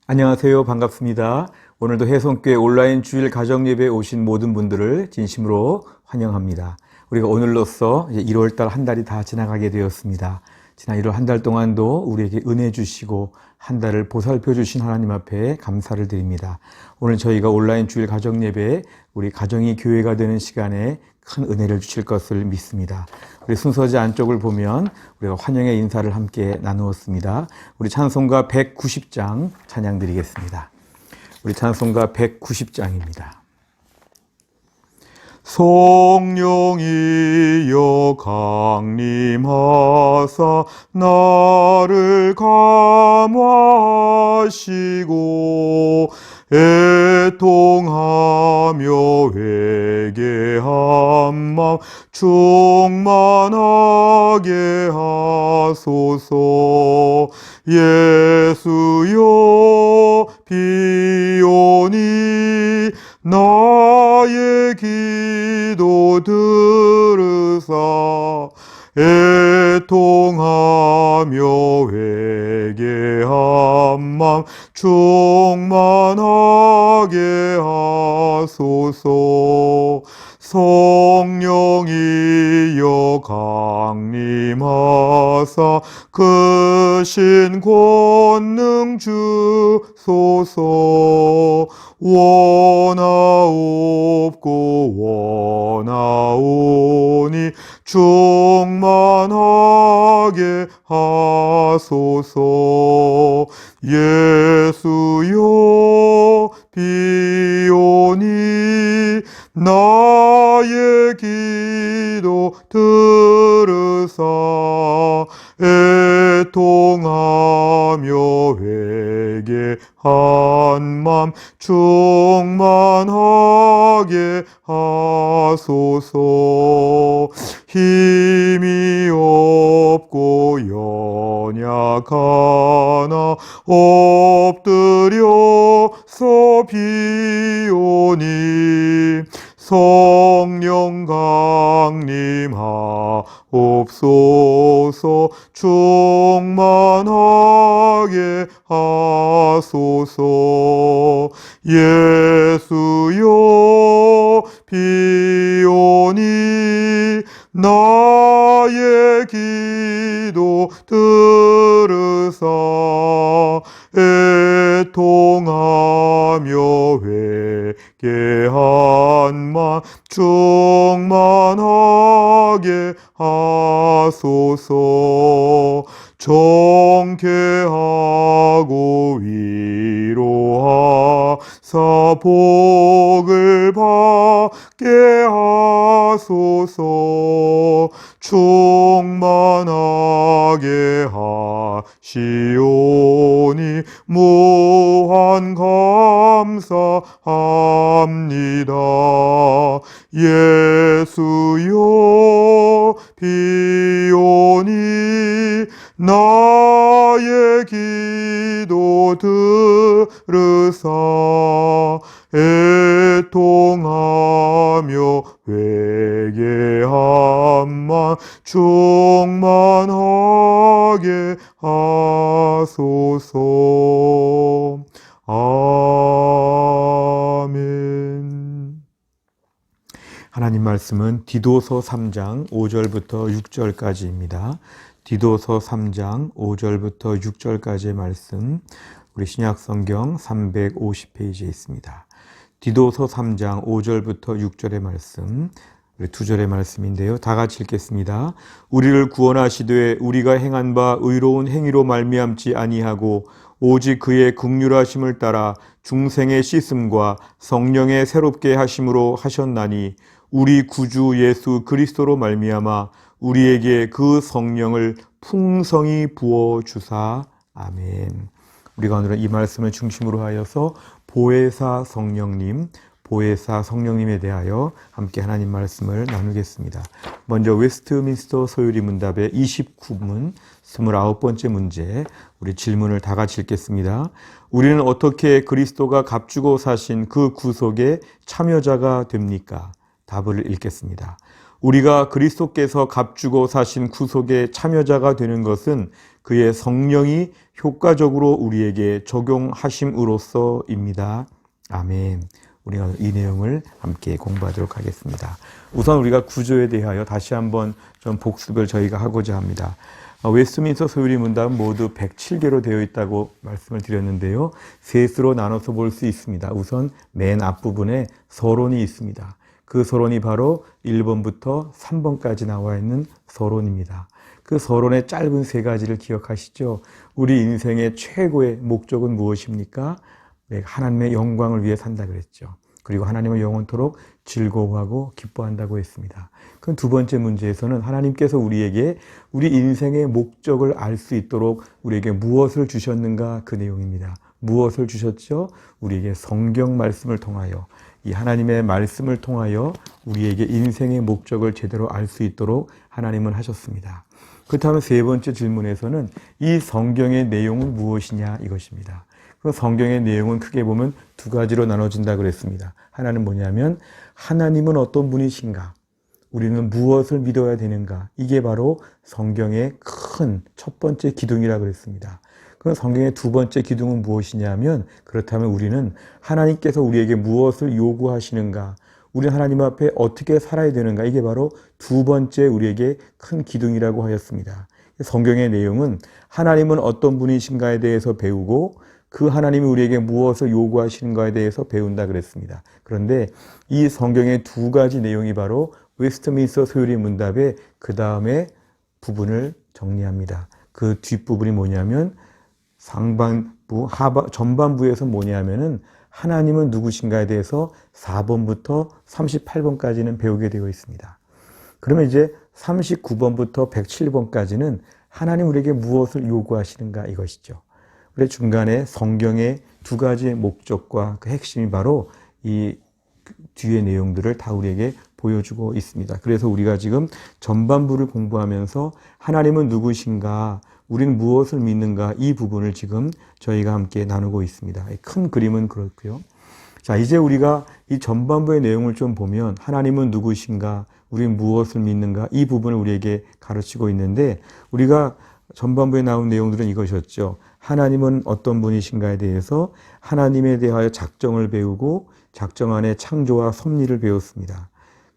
안녕하세요. 반갑습니다. 오늘도 해성교회 온라인 주일 가정예배에 오신 모든 분들을 진심으로 환영합니다. 우리가 오늘로써 이제 1월달 한 달이 다 지나가게 되었습니다. 지난 1월 한 달 동안도 우리에게 은혜 주시고 한 달을 보살펴 주신 하나님 앞에 감사를 드립니다. 오늘 저희가 온라인 주일 가정예배에 우리 가정이 교회가 되는 시간에 큰 은혜를 주실 것을 믿습니다. 우리 순서지 안쪽을 보면 우리가 환영의 인사를 함께 나누었습니다. 우리 찬송가 190장 찬양 드리겠습니다. 우리 찬송가 190장입니다. 성령이여 강림하사 나를 감화하시고 애통하며 회개한 마음 충만하게 하소서. 예수여 비오니 나의 기도 들으사 애통하며 회개한 마음 충만하게 하소서. 성령이여 강림하사 크신 권능 주소서. 원하옵고 원하오니 충만하게 하소서. 예수여 비오니 나의 기도 들으사 애통하며 회개한 맘 충만하게 하소서. 힘이 없고 연약하나 엎드려서 비오니 성령 강림하옵소서. 충만하게 하소서. 예수여 비오니 나의 기도 들으사 애통하며 회개한 맘 충만하게 하소서. 정케하고 위로하사 복을 받게 하소서. 충만하게 하시오니 무한 감사합니다. 예수여 비오니 나의 기도 들으사 애통하며 회개한 맘 충만하게 하소서. 아멘. 하나님 말씀은 디도서 3장 5절부터 6절까지입니다. 디도서 3장 5절부터 6절까지의 말씀, 우리 신약성경 350페이지에 있습니다. 디도서 3장 5절부터 6절의 말씀, 우리 2절의 말씀인데요. 다 같이 읽겠습니다. 우리를 구원하시되 우리가 행한 바 의로운 행위로 말미암지 아니하고 오직 그의 긍휼하심을 따라 중생의 씻음과 성령의 새롭게 하심으로 하셨나니 우리 구주 예수 그리스도로 말미암아 우리에게 그 성령을 풍성히 부어 주사. 아멘. 우리가 오늘은 이 말씀을 중심으로 하여서 보혜사 성령님에 대하여 함께 하나님 말씀을 나누겠습니다. 먼저 웨스트민스터 소유리 문답의 29문 29번째 문제, 우리 질문을 다 같이 읽겠습니다. 우리는 어떻게 그리스도가 값주고 사신 그 구속의 참여자가 됩니까? 답을 읽겠습니다. 우리가 그리스도께서 값주고 사신 구속의 참여자가 되는 것은 그의 성령이 효과적으로 우리에게 적용하심으로써입니다. 아멘. 우리가 이 내용을 함께 공부하도록 하겠습니다. 우선 우리가 구조에 대하여 다시 한번 좀 복습을 저희가 하고자 합니다. 웨스트민스터 소유리 문답은 모두 107개로 되어 있다고 말씀을 드렸는데요. 셋으로 나눠서 볼 수 있습니다. 우선 맨 앞부분에 서론이 있습니다. 그 서론이 바로 1번부터 3번까지 나와 있는 서론입니다. 그 서론의 짧은 세 가지를 기억하시죠? 우리 인생의 최고의 목적은 무엇입니까? 하나님의 영광을 위해 산다 그랬죠. 그리고 하나님을 영원토록 즐거워하고 기뻐한다고 했습니다. 그럼 두 번째 문제에서는 하나님께서 우리에게 우리 인생의 목적을 알 수 있도록 우리에게 무엇을 주셨는가 그 내용입니다. 무엇을 주셨죠? 우리에게 성경 말씀을 통하여, 이 하나님의 말씀을 통하여 우리에게 인생의 목적을 제대로 알 수 있도록 하나님은 하셨습니다. 그렇다면 세 번째 질문에서는 이 성경의 내용은 무엇이냐 이것입니다. 그 성경의 내용은 크게 보면 두 가지로 나눠진다 그랬습니다. 하나는 뭐냐면 하나님은 어떤 분이신가? 우리는 무엇을 믿어야 되는가? 이게 바로 성경의 큰 첫 번째 기둥이라 그랬습니다. 그 성경의 두 번째 기둥은 무엇이냐면 그렇다면 우리는 하나님께서 우리에게 무엇을 요구하시는가? 우리 하나님 앞에 어떻게 살아야 되는가? 이게 바로 두 번째 우리에게 큰 기둥이라고 하였습니다. 성경의 내용은 하나님은 어떤 분이신가에 대해서 배우고 그 하나님이 우리에게 무엇을 요구하시는가에 대해서 배운다 그랬습니다. 그런데 이 성경의 두 가지 내용이 바로 웨스트민스터 소유리 문답의 그 다음에 부분을 정리합니다. 그 뒷부분이 뭐냐면 상반부, 전반부에서 뭐냐면은 하나님은 누구신가에 대해서 4번부터 38번까지는 배우게 되어 있습니다. 그러면 이제 39번부터 107번까지는 하나님 우리에게 무엇을 요구하시는가 이것이죠. 그래서 중간에 성경의 두 가지의 목적과 그 핵심이 바로 이 뒤의 내용들을 다 우리에게 보여주고 있습니다. 그래서 우리가 지금 전반부를 공부하면서 하나님은 누구신가, 우리는 무엇을 믿는가 이 부분을 지금 저희가 함께 나누고 있습니다. 큰 그림은 그렇고요. 자, 이제 우리가 이 전반부의 내용을 좀 보면 하나님은 누구신가, 우리는 무엇을 믿는가 이 부분을 우리에게 가르치고 있는데 우리가 전반부에 나온 내용들은 이것이었죠. 하나님은 어떤 분이신가에 대해서 하나님에 대하여 작정을 배우고 작정 안에 창조와 섭리를 배웠습니다.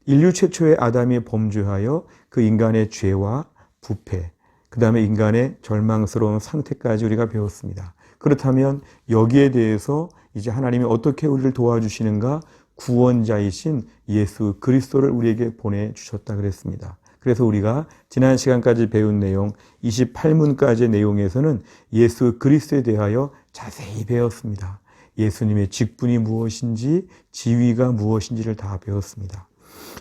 인류 최초의 아담이 범죄하여 그 인간의 죄와 부패, 그 다음에 인간의 절망스러운 상태까지 우리가 배웠습니다. 그렇다면 여기에 대해서 이제 하나님이 어떻게 우리를 도와주시는가? 구원자이신 예수 그리스도를 우리에게 보내주셨다 그랬습니다. 그래서 우리가 지난 시간까지 배운 내용 28문까지의 내용에서는 예수 그리스도에 대하여 자세히 배웠습니다. 예수님의 직분이 무엇인지 지위가 무엇인지를 다 배웠습니다.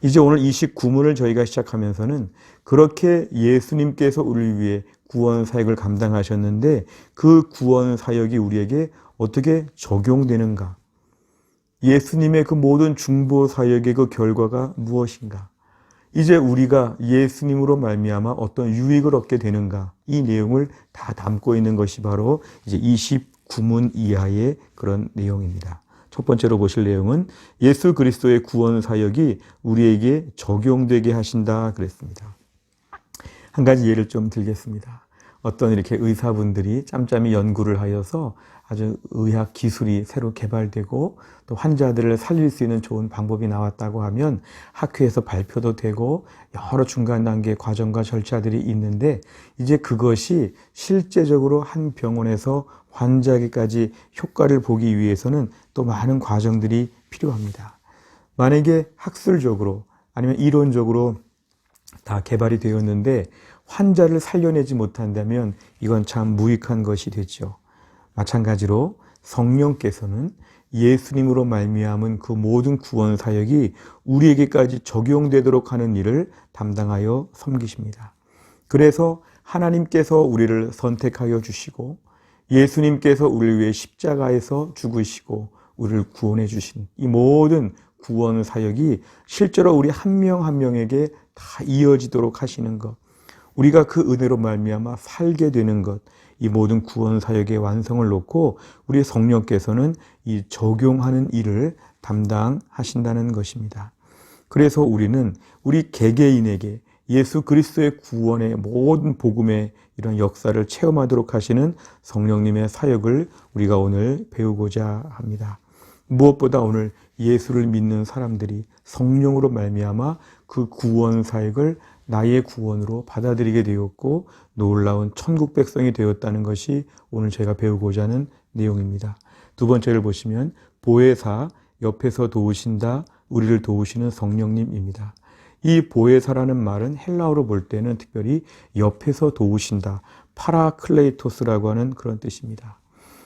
이제 오늘 29문을 저희가 시작하면서는 그렇게 예수님께서 우리를 위해 구원 사역을 감당하셨는데 그 구원 사역이 우리에게 어떻게 적용되는가? 예수님의 그 모든 중보 사역의 그 결과가 무엇인가? 이제 우리가 예수님으로 말미암아 어떤 유익을 얻게 되는가? 이 내용을 다 담고 있는 것이 바로 이제 29문 이하의 그런 내용입니다. 첫 번째로 보실 내용은 예수 그리스도의 구원 사역이 우리에게 적용되게 하신다 그랬습니다. 한 가지 예를 좀 들겠습니다. 어떤 이렇게 의사분들이 짬짬이 연구를 하여서 아주 의학 기술이 새로 개발되고 또 환자들을 살릴 수 있는 좋은 방법이 나왔다고 하면 학회에서 발표도 되고 여러 중간 단계 과정과 절차들이 있는데 이제 그것이 실제적으로 한 병원에서 환자에게까지 효과를 보기 위해서는 또 많은 과정들이 필요합니다. 만약에 학술적으로 아니면 이론적으로 다 개발이 되었는데 환자를 살려내지 못한다면 이건 참 무익한 것이 되죠. 마찬가지로 성령께서는 예수님으로 말미암은 그 모든 구원 사역이 우리에게까지 적용되도록 하는 일을 담당하여 섬기십니다. 그래서 하나님께서 우리를 선택하여 주시고 예수님께서 우리를 위해 십자가에서 죽으시고 우리를 구원해 주신 이 모든 구원 사역이 실제로 우리 한 명 한 명에게 다 이어지도록 하시는 것, 우리가 그 은혜로 말미암아 살게 되는 것, 이 모든 구원 사역의 완성을 놓고 우리 성령께서는 이 적용하는 일을 담당하신다는 것입니다. 그래서 우리는 우리 개개인에게 예수 그리스도의 구원의 모든 복음의 이런 역사를 체험하도록 하시는 성령님의 사역을 우리가 오늘 배우고자 합니다. 무엇보다 오늘 예수를 믿는 사람들이 성령으로 말미암아 그 구원 사역을 나의 구원으로 받아들이게 되었고 놀라운 천국 백성이 되었다는 것이 오늘 제가 배우고자 하는 내용입니다. 두 번째를 보시면 보혜사, 옆에서 도우신다, 우리를 도우시는 성령님입니다. 이 보혜사라는 말은 헬라어로 볼 때는 특별히 옆에서 도우신다, 파라클레이토스라고 하는 그런 뜻입니다.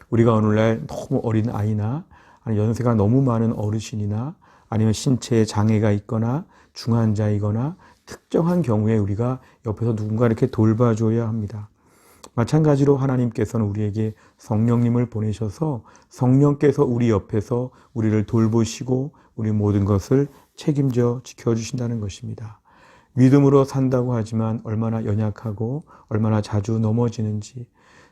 우리가 오늘날 너무 어린 아이나 연세가 너무 많은 어르신이나 아니면 신체에 장애가 있거나 중환자이거나 특정한 경우에 우리가 옆에서 누군가 이렇게 돌봐줘야 합니다. 마찬가지로 하나님께서는 우리에게 성령님을 보내셔서 성령께서 우리 옆에서 우리를 돌보시고 우리 모든 것을 책임져 지켜주신다는 것입니다. 믿음으로 산다고 하지만 얼마나 연약하고 얼마나 자주 넘어지는지,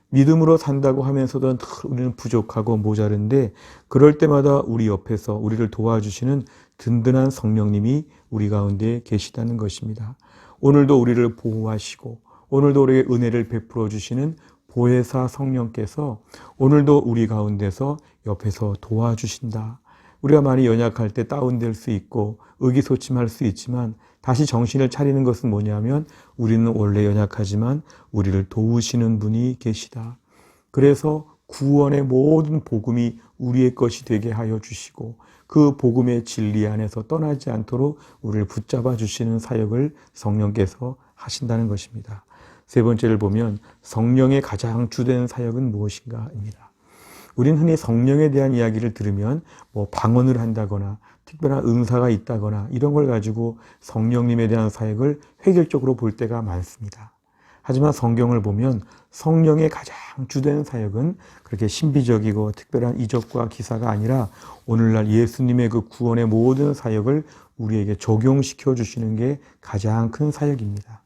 믿음으로 산다고 하면서도 우리는 부족하고 모자른데 그럴 때마다 우리 옆에서 우리를 도와주시는 든든한 성령님이 우리 가운데 계시다는 것입니다. 오늘도 우리를 보호하시고 오늘도 우리에게 은혜를 베풀어 주시는 보혜사 성령께서 오늘도 우리 가운데서 옆에서 도와주신다. 우리가 많이 연약할 때 다운될 수 있고 의기소침할 수 있지만 다시 정신을 차리는 것은 뭐냐면 우리는 원래 연약하지만 우리를 도우시는 분이 계시다. 그래서 구원의 모든 복음이 우리의 것이 되게 하여 주시고 그 복음의 진리 안에서 떠나지 않도록 우리를 붙잡아 주시는 사역을 성령께서 하신다는 것입니다. 세 번째를 보면 성령의 가장 주된 사역은 무엇인가입니다. 우리는 흔히 성령에 대한 이야기를 들으면 방언을 한다거나 특별한 은사가 있다거나 이런 걸 가지고 성령님에 대한 사역을 획일적으로 볼 때가 많습니다. 하지만 성경을 보면 성령의 가장 주된 사역은 그렇게 신비적이고 특별한 이적과 기사가 아니라 오늘날 예수님의 그 구원의 모든 사역을 우리에게 적용시켜 주시는 게 가장 큰 사역입니다.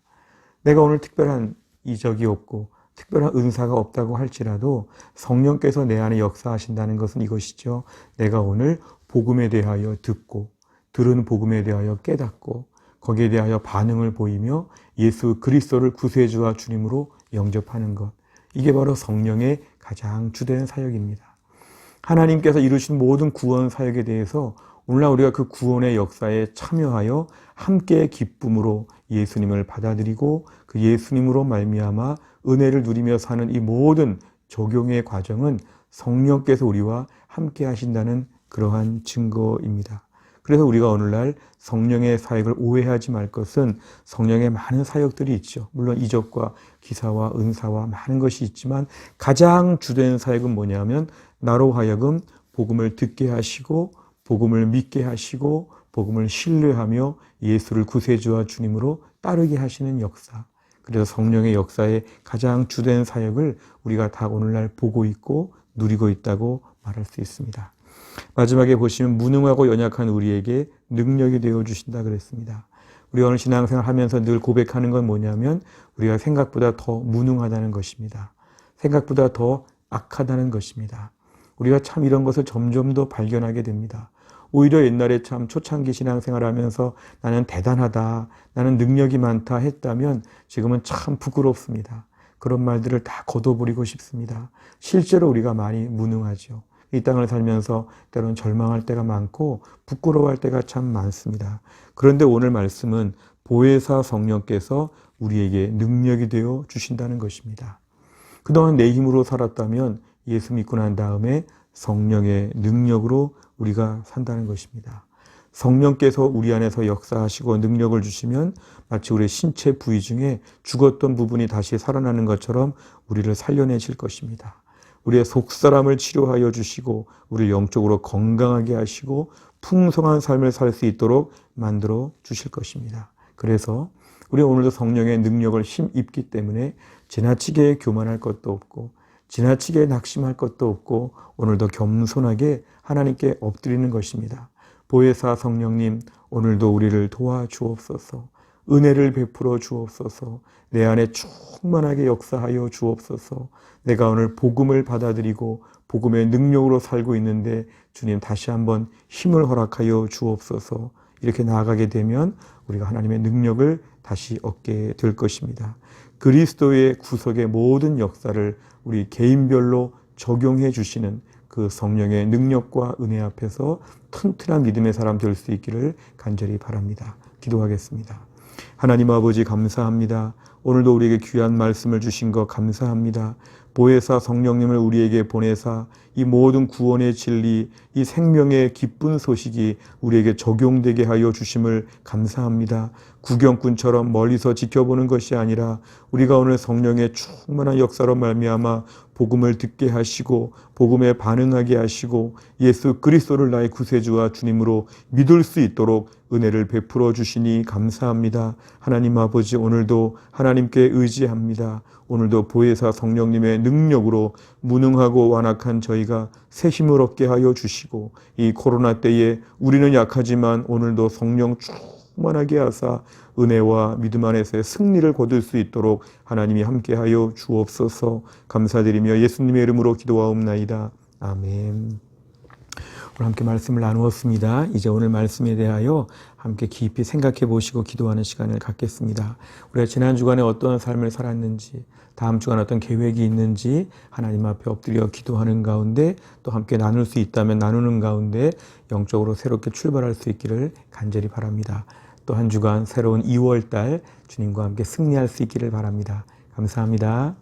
내가 오늘 특별한 이적이 없고 특별한 은사가 없다고 할지라도 성령께서 내 안에 역사하신다는 것은 이것이죠. 내가 오늘 복음에 대하여 듣고 들은 복음에 대하여 깨닫고 거기에 대하여 반응을 보이며 예수 그리스도를 구세주와 주님으로 영접하는 것. 이게 바로 성령의 가장 주된 사역입니다. 하나님께서 이루신 모든 구원 사역에 대해서 오늘날 우리가 그 구원의 역사에 참여하여 함께 기쁨으로 예수님을 받아들이고 그 예수님으로 말미암아 은혜를 누리며 사는 이 모든 적용의 과정은 성령께서 우리와 함께 하신다는 그러한 증거입니다. 그래서 우리가 오늘날 성령의 사역을 오해하지 말 것은 성령의 많은 사역들이 있죠. 물론 이적과 기사와 은사와 많은 것이 있지만 가장 주된 사역은 뭐냐면 나로 하여금 복음을 듣게 하시고 복음을 믿게 하시고 복음을 신뢰하며 예수를 구세주와 주님으로 따르게 하시는 역사. 그래서 성령의 역사의 가장 주된 사역을 우리가 다 오늘날 보고 있고 누리고 있다고 말할 수 있습니다. 마지막에 보시면 무능하고 연약한 우리에게 능력이 되어주신다 그랬습니다. 우리가 오늘 신앙생활 하면서 늘 고백하는 건 뭐냐면 우리가 생각보다 더 무능하다는 것입니다. 생각보다 더 악하다는 것입니다. 우리가 참 이런 것을 점점 더 발견하게 됩니다. 오히려 옛날에 참 초창기 신앙생활 하면서 나는 대단하다, 나는 능력이 많다 했다면 지금은 참 부끄럽습니다. 그런 말들을 다 걷어버리고 싶습니다. 실제로 우리가 많이 무능하죠. 이 땅을 살면서 때로는 절망할 때가 많고 부끄러워할 때가 참 많습니다. 그런데 오늘 말씀은 보혜사 성령께서 우리에게 능력이 되어 주신다는 것입니다. 그동안 내 힘으로 살았다면 예수 믿고 난 다음에 성령의 능력으로 우리가 산다는 것입니다. 성령께서 우리 안에서 역사하시고 능력을 주시면 마치 우리 신체 부위 중에 죽었던 부분이 다시 살아나는 것처럼 우리를 살려내실 것입니다. 우리의 속사람을 치료하여 주시고 우리를 영적으로 건강하게 하시고 풍성한 삶을 살 수 있도록 만들어 주실 것입니다. 그래서 우리 오늘도 성령의 능력을 힘입기 때문에 지나치게 교만할 것도 없고 지나치게 낙심할 것도 없고 오늘도 겸손하게 하나님께 엎드리는 것입니다. 보혜사 성령님, 오늘도 우리를 도와주옵소서. 은혜를 베풀어 주옵소서. 내 안에 충만하게 역사하여 주옵소서. 내가 오늘 복음을 받아들이고 복음의 능력으로 살고 있는데 주님 다시 한번 힘을 허락하여 주옵소서. 이렇게 나아가게 되면 우리가 하나님의 능력을 다시 얻게 될 것입니다. 그리스도의 구속의 모든 역사를 우리 개인별로 적용해 주시는 그 성령의 능력과 은혜 앞에서 튼튼한 믿음의 사람 될 수 있기를 간절히 바랍니다. 기도하겠습니다. 하나님 아버지 감사합니다. 오늘도 우리에게 귀한 말씀을 주신 것 감사합니다. 보혜사 성령님을 우리에게 보내사 이 모든 구원의 진리, 이 생명의 기쁜 소식이 우리에게 적용되게 하여 주심을 감사합니다. 구경꾼처럼 멀리서 지켜보는 것이 아니라 우리가 오늘 성령의 충만한 역사로 말미암아 복음을 듣게 하시고 복음에 반응하게 하시고 예수 그리스도를 나의 구세주와 주님으로 믿을 수 있도록 은혜를 베풀어 주시니 감사합니다. 하나님 아버지 오늘도 하나님께 의지합니다. 오늘도 보혜사 성령님의 능력으로 무능하고 완악한 저희가 새 힘을 얻게 하여 주시고 이 코로나 때에 우리는 약하지만 오늘도 성령 충만하게 하사 은혜와 믿음 안에서의 승리를 거둘 수 있도록 하나님이 함께하여 주옵소서. 감사드리며 예수님의 이름으로 기도하옵나이다. 아멘. 오늘 함께 말씀을 나누었습니다. 이제 오늘 말씀에 대하여 함께 깊이 생각해 보시고 기도하는 시간을 갖겠습니다. 우리가 지난 주간에 어떤 삶을 살았는지, 다음 주간에 어떤 계획이 있는지 하나님 앞에 엎드려 기도하는 가운데 또 함께 나눌 수 있다면 나누는 가운데 영적으로 새롭게 출발할 수 있기를 간절히 바랍니다. 또 한 주간 새로운 2월 달 주님과 함께 승리할 수 있기를 바랍니다. 감사합니다.